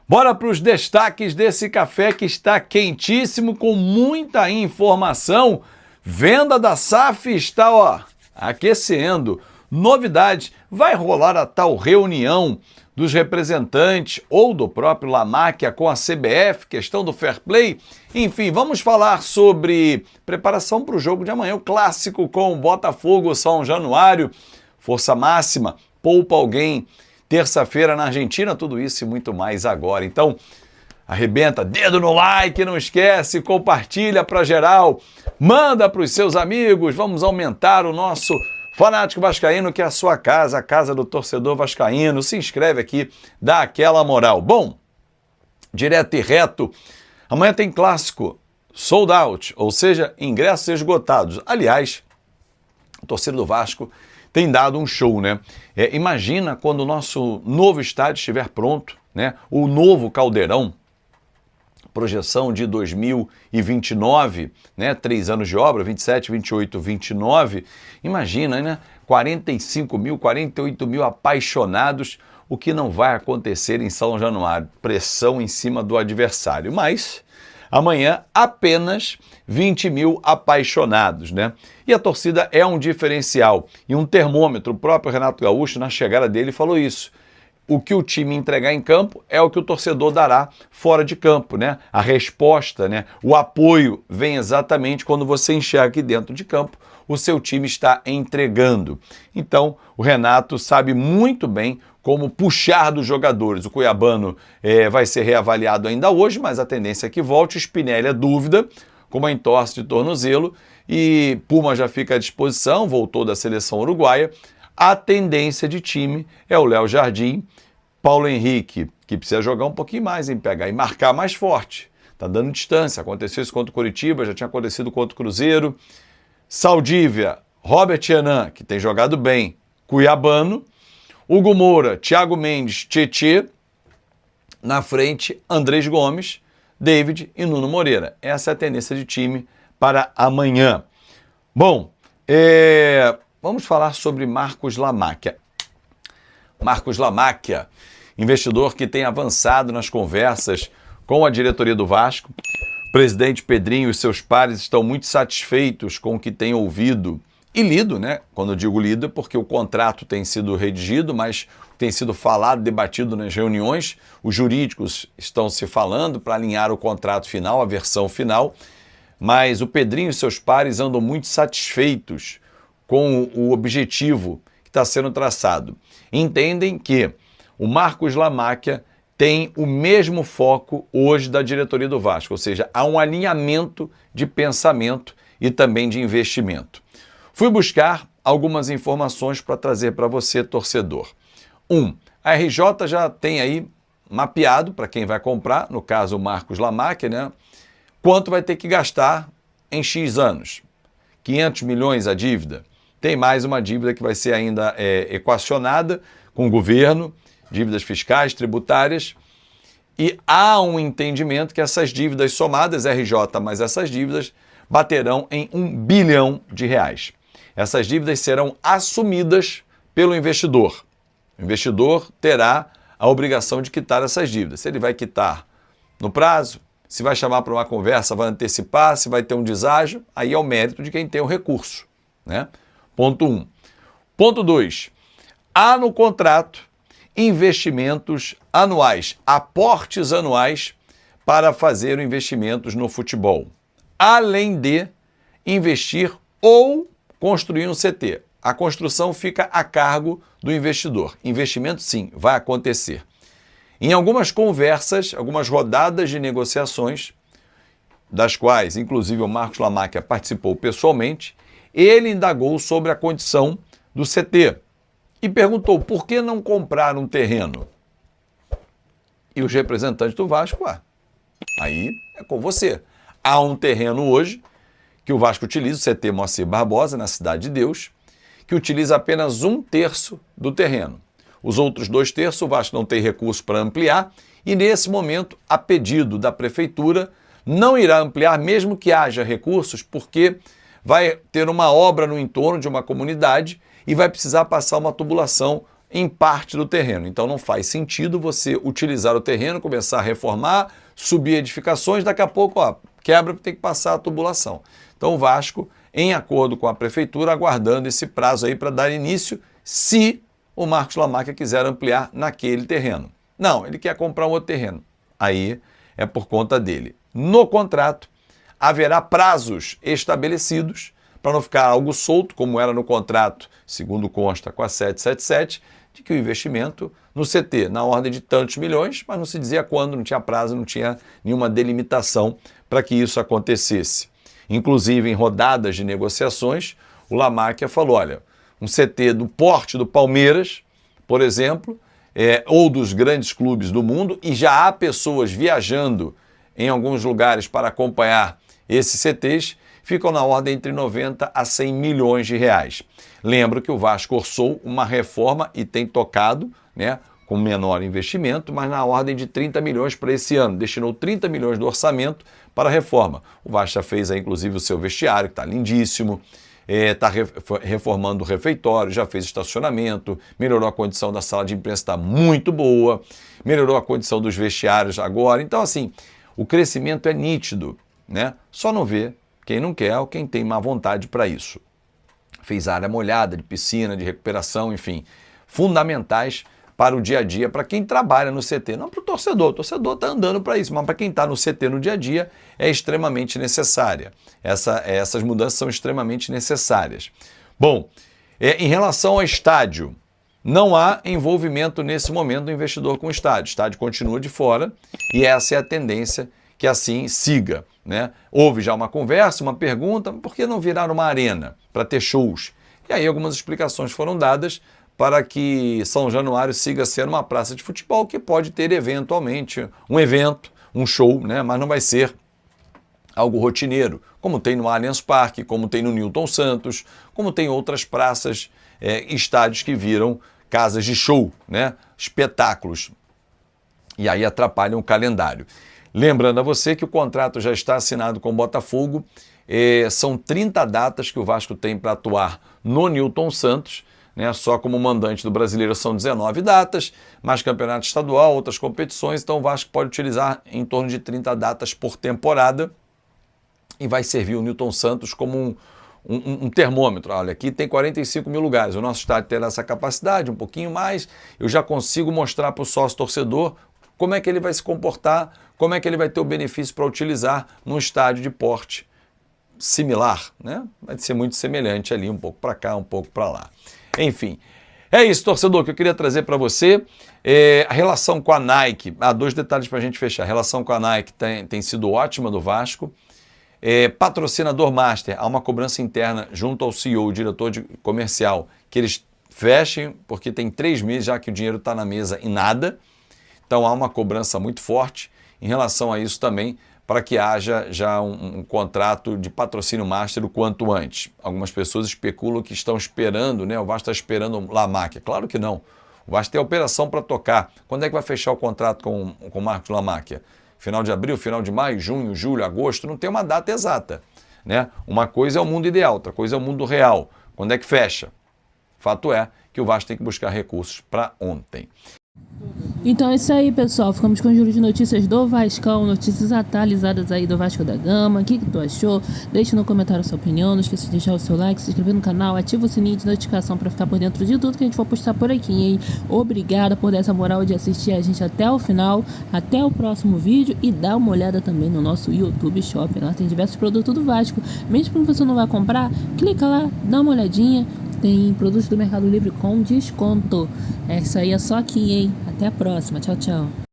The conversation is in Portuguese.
Bora para os destaques desse café que está quentíssimo, com muita informação. Venda da SAF está, aquecendo. Novidade, vai rolar a tal reunião dos representantes ou do próprio Lamáquia com a CBF, questão do fair play. Enfim, vamos falar sobre preparação para o jogo de amanhã, o clássico com o Botafogo São Januário, força máxima, poupa alguém. Terça-feira na Argentina, tudo isso e muito mais agora. Então, arrebenta, dedo no like, não esquece, compartilha para geral, manda para os seus amigos, vamos aumentar o nosso Fanático Vascaíno, que é a sua casa, a casa do torcedor vascaíno. Se inscreve aqui, dá aquela moral. Bom, direto e reto, amanhã tem clássico, sold out, ou seja, ingressos esgotados. Aliás, a torcida do Vasco tem dado um show, né? Imagina quando o nosso novo estádio estiver pronto, né? O novo Caldeirão, projeção de 2029, né? 3 anos de obra, 27, 28, 29. Imagina, né? 45 mil, 48 mil apaixonados, o que não vai acontecer em São Januário. Pressão em cima do adversário, mas amanhã apenas 20 mil apaixonados, né? E a torcida é um diferencial e um termômetro. O próprio Renato Gaúcho, na chegada dele, falou isso. O que o time entregar em campo é o que o torcedor dará fora de campo, né? A resposta, né? O apoio vem exatamente quando você enxerga que dentro de campo o seu time está entregando. Então, o Renato sabe muito bem como puxar dos jogadores. O cuiabano vai ser reavaliado ainda hoje, mas a tendência é que volte. O Spinelli é dúvida, com uma entorse de tornozelo, e Puma já fica à disposição, voltou da seleção uruguaia. A tendência de time é o Léo Jardim, Paulo Henrique, que precisa jogar um pouquinho mais, pegar e marcar mais forte. Tá dando distância, aconteceu isso contra o Coritiba, já tinha acontecido contra o Cruzeiro. Saldívia, Robert Renan, que tem jogado bem, cuiabano. Hugo Moura, Thiago Mendes, Tietê. Na frente, Andrés Gomes, David e Nuno Moreira. Essa é a tendência de time para amanhã. Bom, vamos falar sobre Marcos Lamáquia. Marcos Lamáquia, investidor que tem avançado nas conversas com a diretoria do Vasco. O presidente Pedrinho e seus pares estão muito satisfeitos com o que têm ouvido e lido, né? Quando eu digo lido é porque o contrato tem sido redigido, mas tem sido falado, debatido nas reuniões. Os jurídicos estão se falando para alinhar o contrato final, a versão final. Mas o Pedrinho e seus pares andam muito satisfeitos com o objetivo que está sendo traçado. Entendem que o Marcos Lamáquia tem o mesmo foco hoje da diretoria do Vasco, ou seja, há um alinhamento de pensamento e também de investimento. Fui buscar algumas informações para trazer para você, torcedor. A RJ já tem aí mapeado para quem vai comprar, no caso o Marcos Lamáquia, né? Quanto vai ter que gastar em X anos? 500 milhões a dívida? Tem mais uma dívida que vai ser ainda equacionada com o governo, dívidas fiscais, tributárias, e há um entendimento que essas dívidas somadas, RJ, mas essas dívidas baterão em R$1 bilhão. Essas dívidas serão assumidas pelo investidor. O investidor terá a obrigação de quitar essas dívidas. Se ele vai quitar no prazo, se vai chamar para uma conversa, vai antecipar, se vai ter um deságio, aí é o mérito de quem tem o recurso, né? Ponto 1. Ponto 2. Há no contrato investimentos anuais, aportes anuais para fazer investimentos no futebol, além de investir ou construir um CT. A construção fica a cargo do investidor. Investimento, sim, vai acontecer. Em algumas conversas, algumas rodadas de negociações, das quais, inclusive, o Marcos Lamáquia participou pessoalmente, ele indagou sobre a condição do CT e perguntou por que não comprar um terreno. E os representantes do Vasco, aí é com você. Há um terreno hoje que o Vasco utiliza, o CT Moacir Barbosa, na Cidade de Deus, que utiliza apenas 1/3 do terreno. Os outros 2/3 o Vasco não tem recurso para ampliar e, nesse momento, a pedido da prefeitura, não irá ampliar, mesmo que haja recursos, porque vai ter uma obra no entorno de uma comunidade e vai precisar passar uma tubulação em parte do terreno. Então não faz sentido você utilizar o terreno, começar a reformar, subir edificações, daqui a pouco quebra porque tem que passar a tubulação. Então o Vasco, em acordo com a prefeitura, aguardando esse prazo aí para dar início, se o Marcos Lamáquia quiser ampliar naquele terreno. Não, ele quer comprar um outro terreno. Aí é por conta dele. No contrato, haverá prazos estabelecidos para não ficar algo solto, como era no contrato, segundo consta com a 777, de que o investimento no CT, na ordem de tantos milhões, mas não se dizia quando, não tinha prazo, não tinha nenhuma delimitação para que isso acontecesse. Inclusive, em rodadas de negociações, o Lamáquia falou, olha, um CT do porte do Palmeiras, por exemplo, ou dos grandes clubes do mundo, e já há pessoas viajando em alguns lugares para acompanhar esses CTs, ficam na ordem entre 90 a 100 milhões de reais. Lembro que o Vasco orçou uma reforma e tem tocado, né, com menor investimento, mas na ordem de 30 milhões para esse ano. Destinou 30 milhões do orçamento para a reforma. O Vasco já fez aí, inclusive, o seu vestiário, que está lindíssimo, está reformando o refeitório, já fez estacionamento, melhorou a condição da sala de imprensa, está muito boa, melhorou a condição dos vestiários agora. Então, assim, o crescimento é nítido, né? Só não vê quem não quer ou quem tem má vontade para isso. Fez área molhada, de piscina, de recuperação, enfim, fundamentais para o dia a dia, para quem trabalha no CT, não para o torcedor está andando para isso, mas para quem está no CT no dia a dia é extremamente necessária. Essas mudanças são extremamente necessárias. Bom, em relação ao estádio, não há envolvimento nesse momento do investidor com o estádio continua de fora e essa é a tendência que assim siga, né? Houve já uma conversa, uma pergunta, por que não virar uma arena para ter shows? E aí algumas explicações foram dadas para que São Januário siga sendo uma praça de futebol que pode ter eventualmente um evento, um show, né? Mas não vai ser algo rotineiro, como tem no Allianz Parque, como tem no Newton Santos, como tem outras praças, estádios que viram casas de show, né? Espetáculos, e aí atrapalham o calendário. Lembrando a você que o contrato já está assinado com o Botafogo, são 30 datas que o Vasco tem para atuar no Newton Santos, né? Só como mandante do Brasileiro são 19 datas, mais campeonato estadual, outras competições, então o Vasco pode utilizar em torno de 30 datas por temporada e vai servir o Newton Santos como um termômetro. Olha, aqui tem 45 mil lugares, o nosso estádio terá essa capacidade, um pouquinho mais, eu já consigo mostrar para o sócio-torcedor como é que ele vai se comportar, como é que ele vai ter o benefício para utilizar num estádio de porte similar, né? Vai ser muito semelhante ali, um pouco para cá, um pouco para lá. Enfim, é isso, torcedor, que eu queria trazer para você. A relação com a Nike, dois detalhes para a gente fechar. A relação com a Nike tem sido ótima do Vasco. Patrocinador Master, há uma cobrança interna junto ao CEO, o diretor comercial, que eles fechem, porque tem 3 meses já que o dinheiro está na mesa e nada. Então há uma cobrança muito forte em relação a isso também, para que haja já um contrato de patrocínio master o quanto antes. Algumas pessoas especulam que estão esperando, né? O Vasco está esperando o Lamáquia. Claro que não. O Vasco tem a operação para tocar. Quando é que vai fechar o contrato com o Marcos Lamáquia? Final de abril, final de maio, junho, julho, agosto? Não tem uma data exata, né? Uma coisa é o mundo ideal, outra coisa é o mundo real. Quando é que fecha? Fato é que o Vasco tem que buscar recursos para ontem. Então é isso aí, pessoal. Ficamos com o giro de notícias do Vascão, notícias atualizadas aí do Vasco da Gama. O que tu achou? Deixa no comentário a sua opinião. Não esqueça de deixar o seu like, se inscrever no canal, ativa o sininho de notificação para ficar por dentro de tudo que a gente for postar por aqui, hein? Obrigada por dar essa moral de assistir a gente até o final. Até o próximo vídeo e dá uma olhada também no nosso YouTube Shop. Lá tem diversos produtos do Vasco. Mesmo que você não vai comprar, clica lá, dá uma olhadinha. Tem produtos do Mercado Livre com desconto. Essa aí é só aqui, hein? Até a próxima. Tchau, tchau.